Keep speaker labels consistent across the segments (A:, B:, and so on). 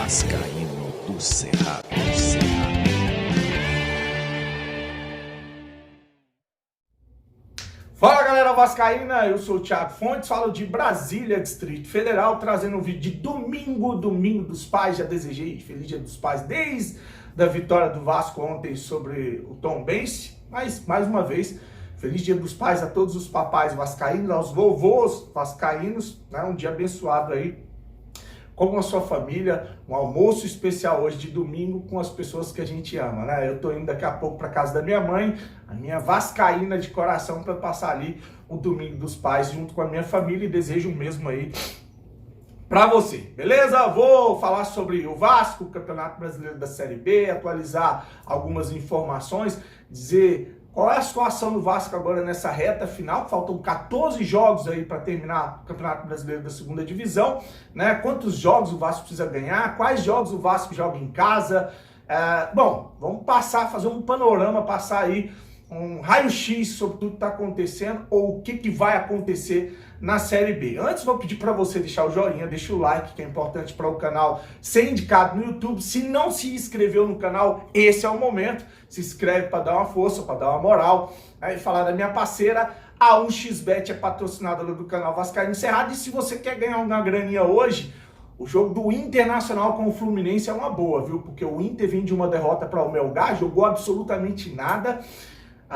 A: Vascaíno do Cerrado.
B: Fala galera vascaína, eu sou o Thiago Fontes, falo de Brasília, Distrito Federal, trazendo um vídeo de domingo dos Pais. Já desejei Feliz Dia dos Pais desde a vitória do Vasco ontem sobre o Tombense, mas mais uma vez, Feliz Dia dos Pais a todos os papais vascaínos, aos vovôs vascaínos, né? Um dia abençoado aí com a sua família, um almoço especial hoje de domingo com as pessoas que a gente ama, né? Eu tô indo daqui a pouco para casa da minha mãe, a minha vascaína de coração, para passar ali o domingo dos pais junto com a minha família, e desejo o mesmo aí para você, beleza? Vou falar sobre o Vasco, o Campeonato Brasileiro da Série B, atualizar algumas informações, dizer qual é a situação do Vasco agora nessa reta final. Faltam 14 jogos aí para terminar o Campeonato Brasileiro da Segunda Divisão, né? Quantos jogos o Vasco precisa ganhar, quais jogos o Vasco joga em casa. Bom, vamos fazer um panorama, passar aí um raio-x sobre tudo que está acontecendo ou o que vai acontecer na Série B. Antes, vou pedir para você deixar o joinha, deixa o like, que é importante para o canal ser indicado no YouTube. Se não se inscreveu no canal, esse é o momento. Se inscreve para dar uma força, para dar uma moral. Aí falar da minha parceira, a 1xBet é patrocinadora do canal Vascaíno Cerrado. E se você quer ganhar uma graninha hoje, o jogo do Internacional com o Fluminense é uma boa, viu? Porque o Inter vem de uma derrota para o Melgar, jogou absolutamente nada.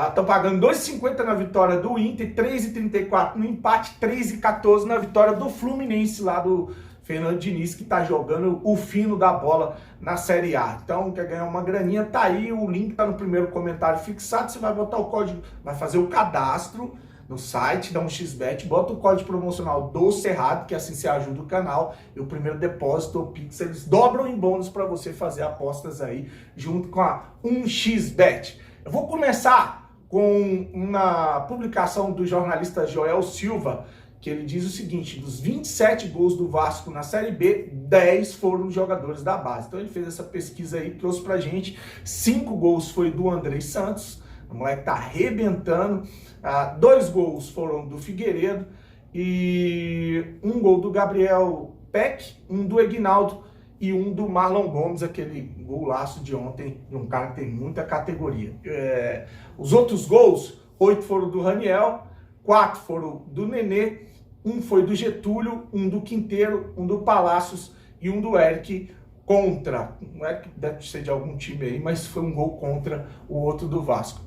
B: Estão pagando 2,50 na vitória do Inter, 3,34 no empate, 3,14 na vitória do Fluminense, lá do Fernando Diniz, que está jogando o fino da bola na Série A. Então, quer ganhar uma graninha, tá aí, o link tá no primeiro comentário fixado. Você vai botar o código, vai fazer o cadastro no site da 1xBet, bota o código promocional do Cerrado, que assim você ajuda o canal, e o primeiro depósito, o Pix, eles dobram em bônus para você fazer apostas aí, junto com a 1xBet. Eu vou começar com uma publicação do jornalista Joel Silva, que ele diz o seguinte: dos 27 gols do Vasco na Série B, 10 foram jogadores da base. Então ele fez essa pesquisa aí, trouxe pra gente. 5 gols foi do Andrei Santos, o moleque tá arrebentando. 2 gols foram do Figueiredo e 1 gol do Gabriel Peck, 1 do Egnaldo e 1 do Marlon Gomes, aquele golaço de ontem, de um cara que tem muita categoria. Os outros gols, 8 foram do Raniel, 4 foram do Nenê, 1 foi do Getúlio, 1 do Quinteiro, 1 do Palácios e 1 do Eric contra. O Eric deve ser de algum time aí, mas foi um gol contra o outro do Vasco.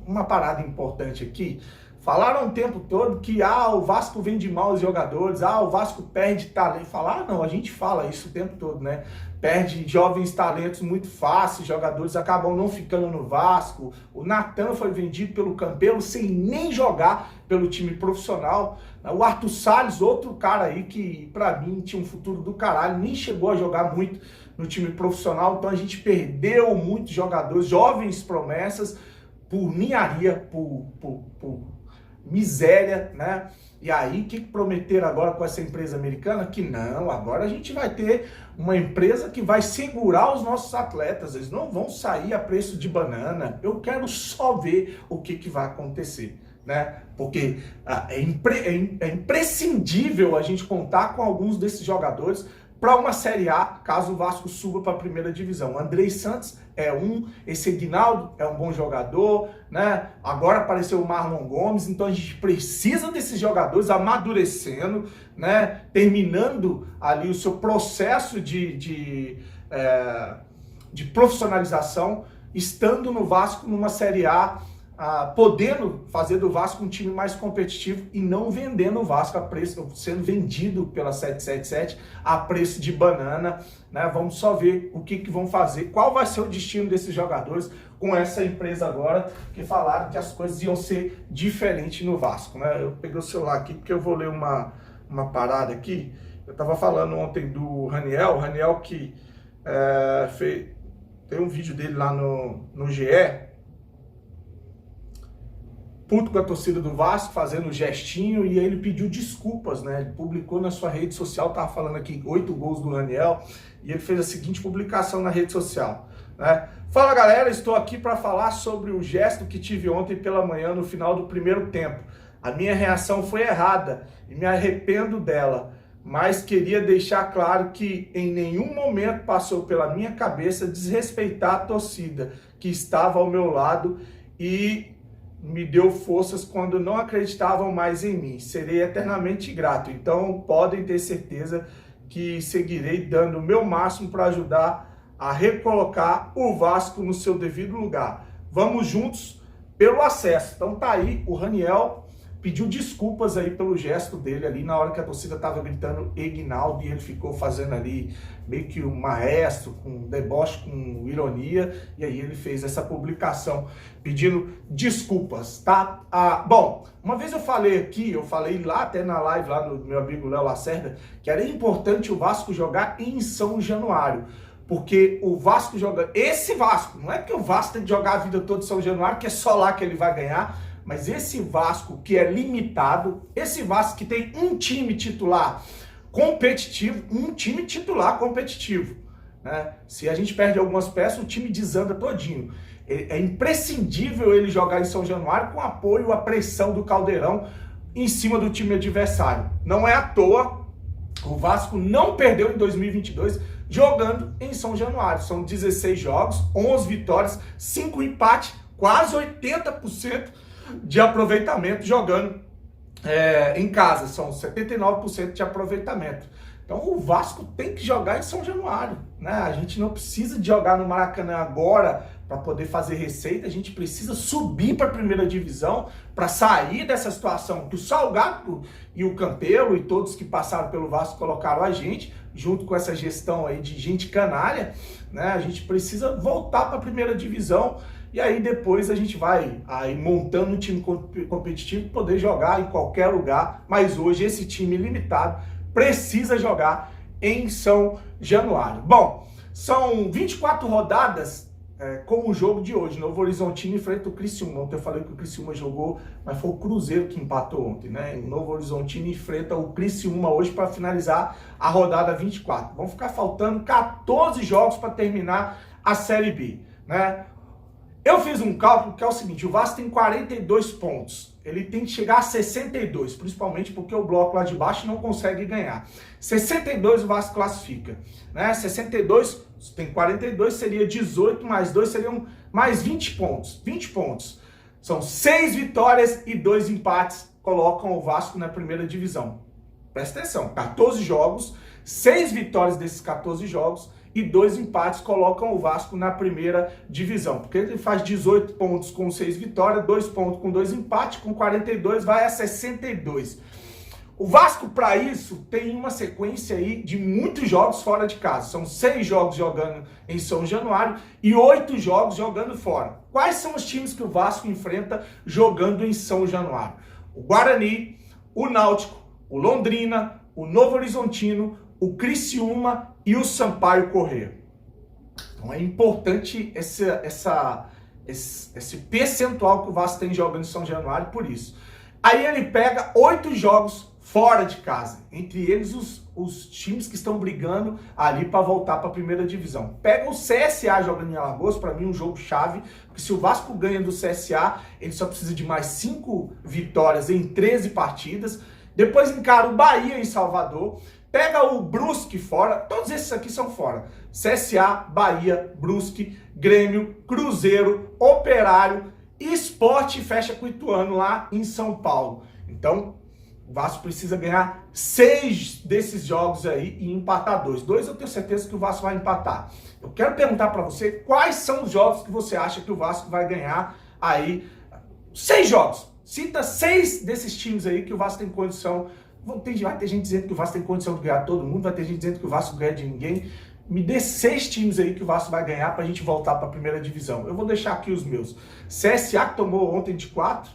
B: Uma parada importante aqui. Falaram o tempo todo que o Vasco vende mal os jogadores, o Vasco perde talento. Não, a gente fala isso o tempo todo, né? Perde jovens talentos muito fácil, jogadores acabam não ficando no Vasco. O Natan foi vendido pelo Campelo sem nem jogar pelo time profissional. O Arthur Salles, outro cara aí que pra mim tinha um futuro do caralho, nem chegou a jogar muito no time profissional. Então a gente perdeu muitos jogadores, jovens promessas, por ninharia, por miséria, né? E aí, o que prometeram agora com essa empresa americana? Que não, agora a gente vai ter uma empresa que vai segurar os nossos atletas, eles não vão sair a preço de banana. Eu quero só ver o que vai acontecer, né? Porque é imprescindível a gente contar com alguns desses jogadores para uma Série A, caso o Vasco suba para a primeira divisão. Andrei Santos é esse Egnaldo é um bom jogador, né? Agora apareceu o Marlon Gomes, então a gente precisa desses jogadores amadurecendo, né? Terminando ali o seu processo de profissionalização, estando no Vasco numa Série A, podendo fazer do Vasco um time mais competitivo e não vendendo o Vasco a preço, sendo vendido pela 777 a preço de banana, né? Vamos só ver o que vão fazer, qual vai ser o destino desses jogadores com essa empresa agora, que falaram que as coisas iam ser diferentes no Vasco, né? Eu peguei o celular aqui porque eu vou ler uma parada aqui. Eu tava falando ontem do Raniel, que tem um vídeo dele lá no GE, puto com a torcida do Vasco, fazendo um gestinho, e aí ele pediu desculpas, né? Ele publicou na sua rede social, tava falando aqui 8 gols do Raniel, e ele fez a seguinte publicação na rede social, né? Fala galera, estou aqui para falar sobre o gesto que tive ontem pela manhã no final do primeiro tempo. A minha reação foi errada e me arrependo dela. mas queria deixar claro que em nenhum momento passou pela minha cabeça desrespeitar a torcida que estava ao meu lado e me deu forças quando não acreditavam mais em mim. Serei eternamente grato. Então podem ter certeza que seguirei dando o meu máximo para ajudar a recolocar o Vasco no seu devido lugar. Vamos juntos pelo acesso. Então tá aí, o Raniel pediu desculpas aí pelo gesto dele ali na hora que a torcida estava gritando Eginaldo e ele ficou fazendo ali meio que um maestro, com deboche, com ironia, e aí ele fez essa publicação pedindo desculpas, tá? Bom, uma vez eu falei lá até na live lá do meu amigo Léo Lacerda, que era importante o Vasco jogar em São Januário, porque o Vasco joga, esse Vasco, não é que o Vasco tem que jogar a vida toda em São Januário, que é só lá que ele vai ganhar, mas esse Vasco que é limitado, esse Vasco que tem um time titular competitivo, né? Se a gente perde algumas peças, o time desanda todinho. É imprescindível ele jogar em São Januário com apoio à pressão do Caldeirão em cima do time adversário. Não é à toa, o Vasco não perdeu em 2022 jogando em São Januário. São 16 jogos, 11 vitórias, 5 empates, quase 80% de aproveitamento jogando em casa, são 79% de aproveitamento. Então o Vasco tem que jogar em São Januário, né? A gente não precisa de jogar no Maracanã agora para poder fazer receita, a gente precisa subir para a primeira divisão para sair dessa situação que o Salgado e o Campelo e todos que passaram pelo Vasco colocaram a gente, junto com essa gestão aí de gente canalha, né? A gente precisa voltar para a primeira divisão. E aí depois a gente vai aí montando um time competitivo, poder jogar em qualquer lugar. Mas hoje esse time limitado precisa jogar em São Januário. Bom, são 24 rodadas com o jogo de hoje. Novo Horizontino enfrenta o Criciúma. Ontem eu falei que o Criciúma jogou, mas foi o Cruzeiro que empatou ontem, né? O Novo Horizontino enfrenta o Criciúma hoje para finalizar a rodada 24. Vão ficar faltando 14 jogos para terminar a Série B, né? Eu fiz um cálculo que é o seguinte, o Vasco tem 42 pontos, ele tem que chegar a 62, principalmente porque o bloco lá de baixo não consegue ganhar. 62 o Vasco classifica, né? 62 tem 42, seria 18 mais 2, seriam mais 20 pontos. 20 pontos. São 6 vitórias e 2 empates, colocam o Vasco na primeira divisão. Presta atenção, 14 jogos, 6 vitórias desses 14 jogos, e 2 empates colocam o Vasco na primeira divisão. Porque ele faz 18 pontos com 6 vitórias, 2 pontos com 2 empates, com 42 vai a 62. O Vasco, para isso, tem uma sequência aí de muitos jogos fora de casa. São 6 jogos jogando em São Januário e 8 jogos jogando fora. Quais são os times que o Vasco enfrenta jogando em São Januário? O Guarani, o Náutico, o Londrina, o Novo Horizontino, o Criciúma e o Sampaio Corrêa. Então é importante esse percentual que o Vasco tem jogando em São Januário por isso. Aí ele pega 8 jogos fora de casa, entre eles os times que estão brigando ali para voltar para a primeira divisão. Pega o CSA jogando em Alagoas, para mim um jogo chave, porque se o Vasco ganha do CSA, ele só precisa de mais 5 vitórias em 13 partidas. Depois encara o Bahia em Salvador, pega o Brusque fora, todos esses aqui são fora. CSA, Bahia, Brusque, Grêmio, Cruzeiro, Operário, Sport e fecha com o Ituano lá em São Paulo. Então, o Vasco precisa ganhar 6 desses jogos aí e empatar 2. 2 eu tenho certeza que o Vasco vai empatar. Eu quero perguntar para você quais são os jogos que você acha que o Vasco vai ganhar aí. 6 jogos. Cita 6 desses times aí que o Vasco tem condição. Vai ter gente dizendo que o Vasco tem condição de ganhar todo mundo, vai ter gente dizendo que o Vasco ganha de ninguém. Me dê 6 times aí que o Vasco vai ganhar pra gente voltar pra primeira divisão. Eu vou deixar aqui os meus. CSA, que tomou ontem de 4.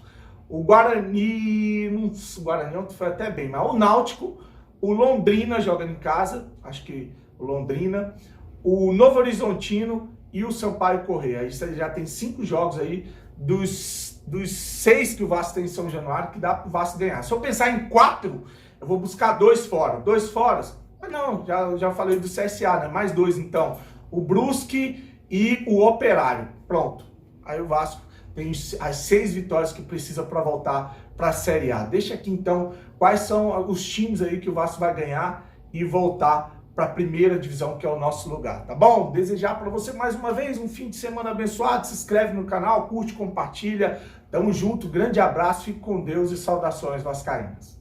B: O Guarani... O Guarani ontem foi até bem, mas o Náutico. O Londrina jogando em casa. Acho que o Londrina. O Novo Horizontino e o Sampaio Corrêa. Aí você já tem 5 jogos aí dos 6 que o Vasco tem em São Januário que dá pro Vasco ganhar. Se eu pensar em 4, eu vou buscar 2 fora. 2 fora? Mas não, já falei do CSA, né? Mais 2 então. O Brusque e o Operário. Pronto. Aí o Vasco tem as 6 vitórias que precisa para voltar para a Série A. Deixa aqui então quais são os times aí que o Vasco vai ganhar e voltar para a primeira divisão, que é o nosso lugar, tá bom? Desejar para você mais uma vez um fim de semana abençoado. Se inscreve no canal, curte, compartilha. Tamo junto, grande abraço, fique com Deus e saudações vascaínas.